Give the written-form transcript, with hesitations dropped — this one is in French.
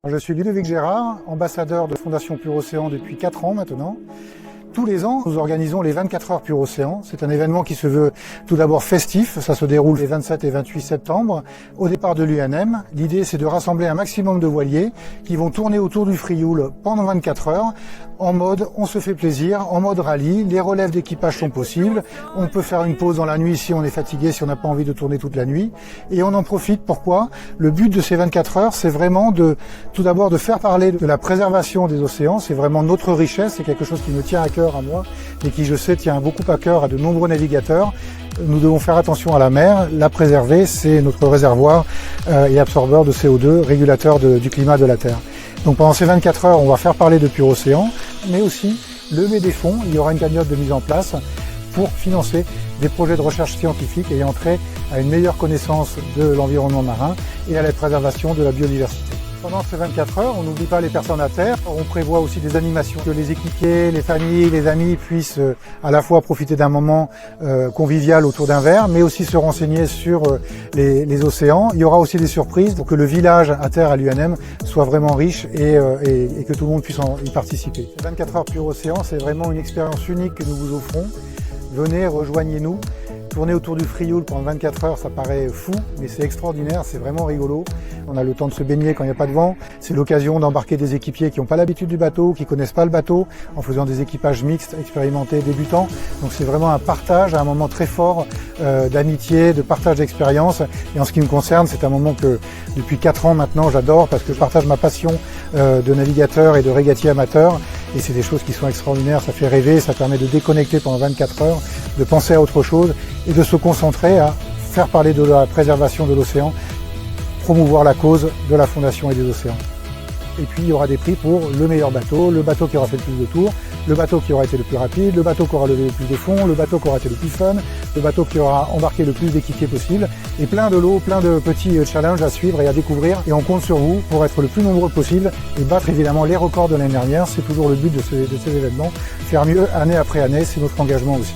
Je suis Ludovic Gérard, ambassadeur de Fondation Pur Océan depuis 4 ans maintenant. Tous les ans, nous organisons les 24 heures Pur Océan. C'est un événement qui se veut tout d'abord festif. Ça se déroule les 27 et 28 septembre au départ de l'UNM. L'idée, c'est de rassembler un maximum de voiliers qui vont tourner autour du Frioul pendant 24 heures en mode on se fait plaisir, en mode rallye. Les relèves d'équipage sont possibles. On peut faire une pause dans la nuit si on est fatigué, si on n'a pas envie de tourner toute la nuit. Et on en profite. Pourquoi? Le but de ces 24 heures, c'est vraiment tout d'abord de faire parler de la préservation des océans. C'est vraiment notre richesse. C'est quelque chose qui me tient à cœur à moi et qui, je sais, tient beaucoup à cœur à de nombreux navigateurs. Nous devons faire attention à la mer, la préserver, c'est notre réservoir et absorbeur de CO2, régulateur du climat de la Terre. Donc pendant ces 24 heures, on va faire parler de Pur Océan, mais aussi lever des fonds. Il y aura une cagnotte de mise en place pour financer des projets de recherche scientifique et entrer à une meilleure connaissance de l'environnement marin et à la préservation de la biodiversité. Pendant ces 24 heures, on n'oublie pas les personnes à terre. On prévoit aussi des animations que les équipiers, les familles, les amis puissent à la fois profiter d'un moment convivial autour d'un verre, mais aussi se renseigner sur les océans. Il y aura aussi des surprises pour que le village à terre à l'UNM soit vraiment riche et que tout le monde puisse y participer. 24 heures Pur Océan, c'est vraiment une expérience unique que nous vous offrons. Venez, rejoignez-nous. Tourner autour du Frioul pendant 24 heures, ça paraît fou, mais c'est extraordinaire, c'est vraiment rigolo. On a le temps de se baigner quand il n'y a pas de vent. C'est l'occasion d'embarquer des équipiers qui n'ont pas l'habitude du bateau, qui connaissent pas le bateau, en faisant des équipages mixtes, expérimentés, débutants. Donc c'est vraiment un partage, un moment très fort d'amitié, de partage d'expérience. Et en ce qui me concerne, c'est un moment que depuis 4 ans maintenant, j'adore parce que je partage ma passion de navigateur et de régatier amateur. Et c'est des choses qui sont extraordinaires, ça fait rêver, ça permet de déconnecter pendant 24 heures, de penser à autre chose et de se concentrer à faire parler de la préservation de l'océan, promouvoir la cause de la Fondation et des océans. Et puis il y aura des prix pour le meilleur bateau, le bateau qui aura fait le plus de tours, le bateau qui aura été le plus rapide, le bateau qui aura levé le plus de fonds, le bateau qui aura été le plus fun, le bateau qui aura embarqué le plus d'équipiers possible, et plein de lots, plein de petits challenges à suivre et à découvrir. Et on compte sur vous pour être le plus nombreux possible et battre évidemment les records de l'année dernière. C'est toujours le but de ces événements. Faire mieux année après année, c'est notre engagement aussi.